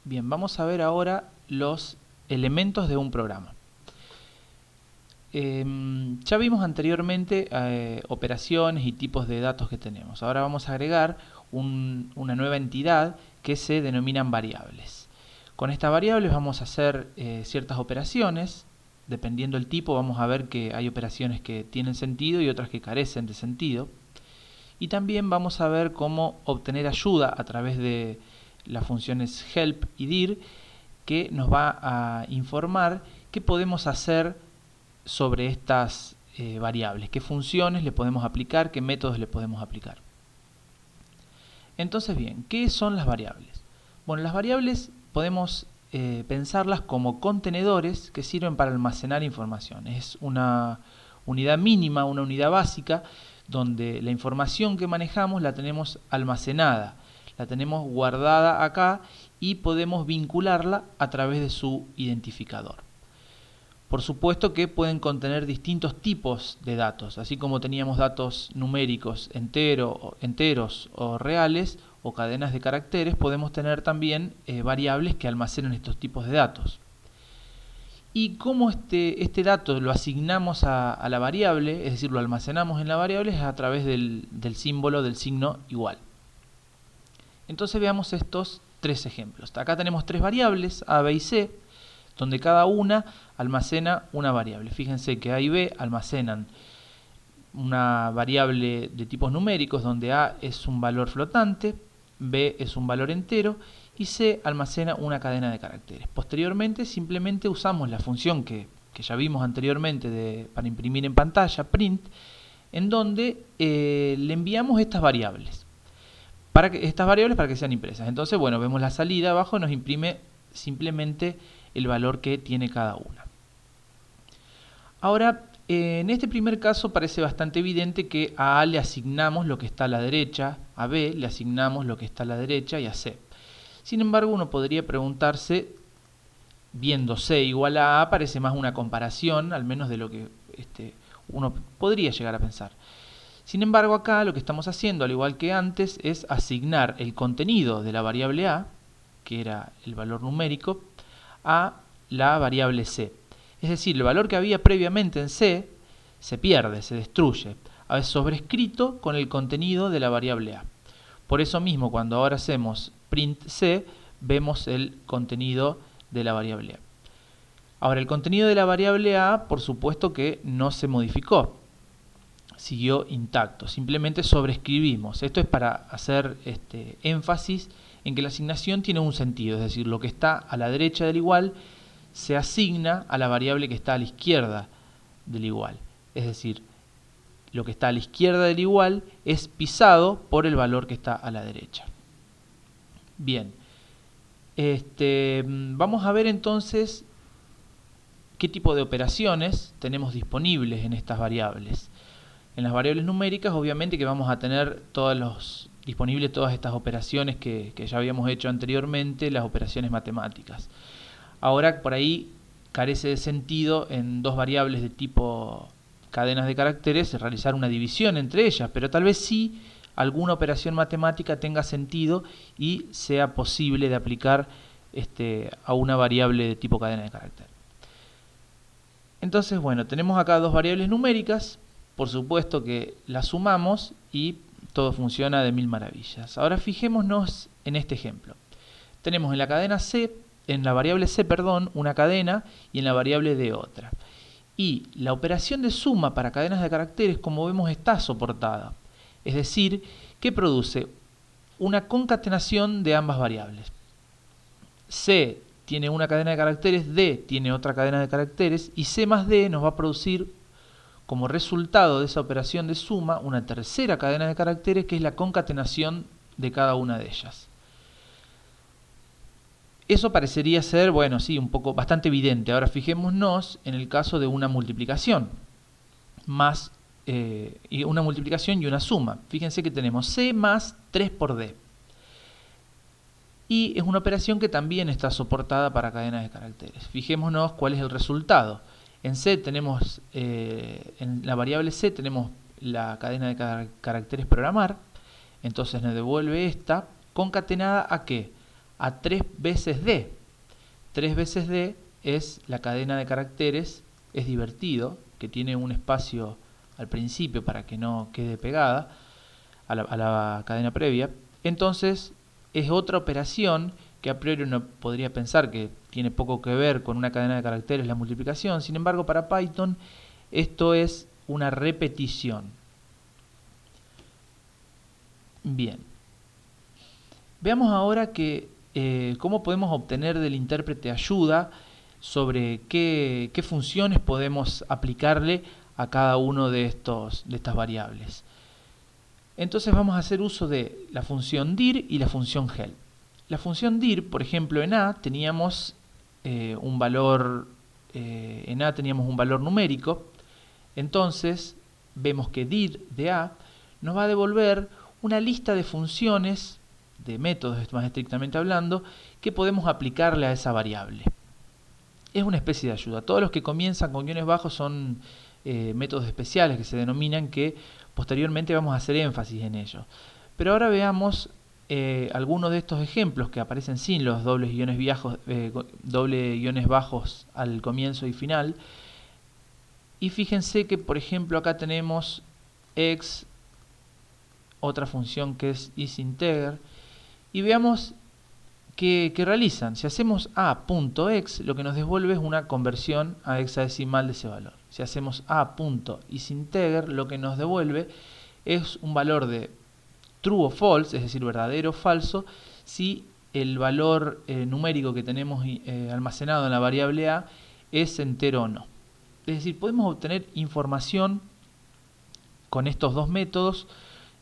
Bien, vamos a ver ahora los elementos de un programa. Ya vimos anteriormente operaciones y tipos de datos que tenemos. Ahora vamos a agregar una nueva entidad que se denominan variables. Con estas variables vamos a hacer ciertas operaciones. Dependiendo del tipo, vamos a ver que hay operaciones que tienen sentido y otras que carecen de sentido. Y también vamos a ver cómo obtener ayuda a través de las funciones help y dir, que nos va a informar qué podemos hacer sobre estas variables, qué funciones le podemos aplicar, qué métodos le podemos aplicar. Entonces bien, ¿qué son las variables? Bueno, las variables podemos pensarlas como contenedores que sirven para almacenar información. Es una unidad mínima, una unidad básica, donde la información que manejamos la tenemos almacenada, la tenemos guardada acá y podemos vincularla a través de su identificador. Por supuesto que pueden contener distintos de datos, así como teníamos datos numéricos enteros o reales o cadenas de caracteres, podemos tener también variables que almacenan estos tipos de datos. Y cómo este dato lo asignamos a la variable, es decir, lo almacenamos en la variable, es a través del símbolo del signo igual. Entonces veamos estos tres ejemplos. Acá tenemos tres variables, A, B y C, donde cada una almacena una variable. Fíjense que A y B almacenan una variable de tipos numéricos, donde A es un valor flotante, B es un valor entero y C almacena una cadena de caracteres. Posteriormente simplemente usamos la función que ya vimos anteriormente para imprimir en pantalla, print, en donde le enviamos estas variables para que sean impresas. Entonces, bueno, vemos la salida abajo, nos imprime simplemente el valor que tiene cada una. Ahora, en este primer caso parece bastante evidente que a A le asignamos lo que está a la derecha, a B le asignamos lo que está a la derecha y a C. Sin embargo, uno podría preguntarse, viendo C igual a A, parece más una comparación, al menos de lo que uno podría llegar a pensar. Sin embargo, acá lo que estamos haciendo, al igual que antes, es asignar el contenido de la variable A, que era el valor numérico, a la variable C. Es decir, el valor que había previamente en C se pierde, se destruye, es sobrescrito con el contenido de la variable A. Por eso mismo, cuando ahora hacemos print C, vemos el contenido de la variable A. Ahora, el contenido de la variable A, por supuesto que no se modificó, siguió intacto, simplemente sobrescribimos. Esto es para hacer énfasis en que la asignación tiene un sentido, es decir, lo que está a la derecha del igual se asigna a la variable que está a la izquierda del igual. Es decir, lo que está a la izquierda del igual es pisado por el valor que está a la derecha. Bien, vamos a ver entonces qué tipo de operaciones tenemos disponibles en estas variables. En las variables numéricas, obviamente que vamos a tener disponibles todas estas operaciones que ya habíamos hecho anteriormente, las operaciones matemáticas. Ahora, por ahí carece de sentido en dos variables de tipo cadenas de caracteres realizar una división entre ellas, pero tal vez sí alguna operación matemática tenga sentido y sea posible de aplicar a una variable de tipo cadena de caracteres. Entonces, bueno, tenemos acá dos variables numéricas. Por supuesto que las sumamos y todo funciona de mil maravillas. Ahora fijémonos en este ejemplo. Tenemos en la cadena C, en la variable C, perdón, una cadena y en la variable D otra. Y la operación de suma para cadenas de caracteres, como vemos, está soportada. Es decir, que produce una concatenación de ambas variables. C tiene una cadena de caracteres, D tiene otra cadena de caracteres y C más D nos va a producir como resultado de esa operación de suma una tercera cadena de caracteres que es la concatenación de cada una de ellas. Eso parecería ser, bueno, sí, bastante evidente. Ahora fijémonos en el caso de una multiplicación una multiplicación y una suma. Fíjense que tenemos C más 3 por D. Y es una operación que también está soportada para cadenas de caracteres. Fijémonos cuál es el resultado. En C tenemos, en la variable C tenemos la cadena de caracteres programar, entonces nos devuelve esta, concatenada ¿a qué? a 3 veces D. 3 veces D es la cadena de caracteres, es divertido, que tiene un espacio al principio para que no quede pegada a la cadena previa. Entonces es otra operación que a priori uno podría pensar que tiene poco que ver con una cadena de caracteres, la multiplicación. Sin embargo, para Python esto es una repetición. Bien. Veamos ahora cómo podemos obtener del intérprete ayuda sobre qué funciones podemos aplicarle a cada uno de estas variables. Entonces vamos a hacer uso de la función dir y la función help. La función dir, por ejemplo, en A teníamos un valor numérico. Entonces vemos que dir de A nos va a devolver una lista de funciones, de métodos más estrictamente hablando, que podemos aplicarle a esa variable. Es una especie de ayuda. Todos los que comienzan con guiones bajos son métodos especiales que se denominan, que posteriormente vamos a hacer énfasis en ellos. Pero ahora veamos algunos de estos ejemplos que aparecen sin los doble guiones bajos al comienzo y final. Y fíjense que, por ejemplo, acá tenemos x, otra función que es isInteger, y veamos qué realizan. Si hacemos a.x, lo que nos devuelve es una conversión a hexadecimal de ese valor. Si hacemos a.isInteger, lo que nos devuelve es un valor de true o false, es decir, verdadero o falso, si el valor numérico que tenemos almacenado en la variable a es entero o no. Es decir, podemos obtener información con estos dos métodos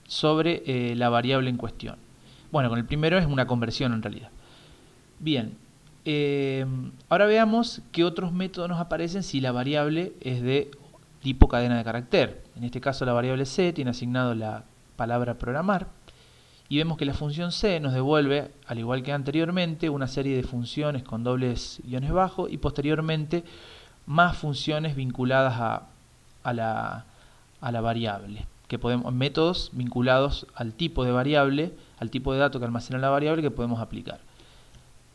sobre la variable en cuestión. Bueno, con el primero es una conversión en realidad. Bien, ahora veamos qué otros métodos nos aparecen si la variable es de tipo cadena de carácter. En este caso la variable c tiene asignado la palabra programar, y vemos que la función c nos devuelve, al igual que anteriormente, una serie de funciones con dobles guiones bajos y posteriormente más funciones vinculadas a la variable, que métodos vinculados al tipo de variable, al tipo de dato que almacena la variable, que podemos aplicar.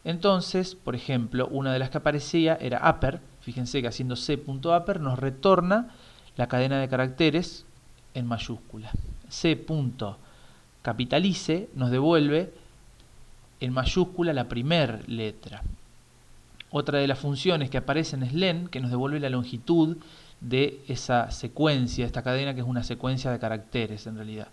Entonces, por ejemplo, una de las que aparecía era upper. Fíjense que haciendo c.upper nos retorna la cadena de caracteres en mayúscula. c.capitalice nos devuelve en mayúscula la primera letra. Otra de las funciones que aparecen es len, que nos devuelve la longitud de esa secuencia, esta cadena, que es una secuencia de caracteres en realidad.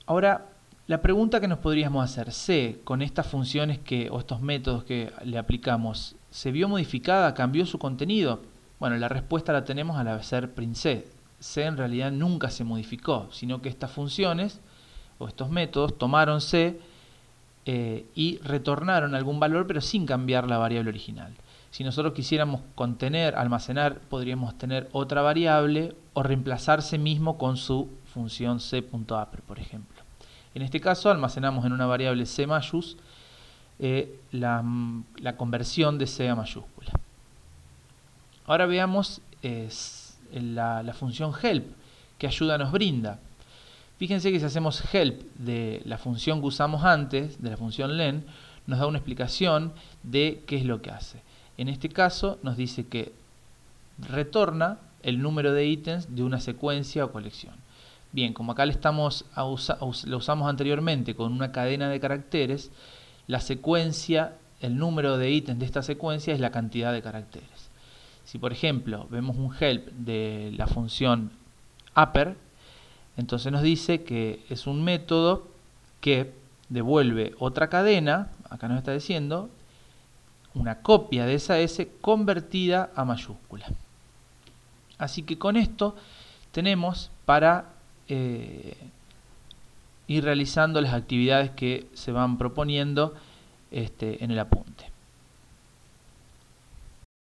Ahora, la pregunta que nos podríamos hacer: C, con estas funciones o estos métodos que le aplicamos, ¿se vio modificada? ¿Cambió su contenido? Bueno, la respuesta la tenemos al hacer print C. C en realidad nunca se modificó, sino que estas funciones o estos métodos tomaron C y retornaron algún valor, pero sin cambiar la variable original. Si nosotros quisiéramos almacenar, podríamos tener otra variable o reemplazarse mismo con su función c.upper, por ejemplo. En este caso almacenamos en una variable c mayús la conversión de c a mayúscula. Ahora veamos la función help, qué ayuda nos brinda. Fíjense que si hacemos help de la función que usamos antes, de la función len, nos da una explicación de qué es lo que hace. En este caso nos dice que retorna el número de ítems de una secuencia o colección. Bien, como acá lo usamos anteriormente con una cadena de caracteres, la secuencia, el número de ítems de esta secuencia es la cantidad de caracteres. Si por ejemplo vemos un help de la función upper, entonces nos dice que es un método que devuelve otra cadena, acá nos está diciendo, una copia de esa S convertida a mayúscula. Así que con esto tenemos para ir realizando las actividades que se van proponiendo en el apunte.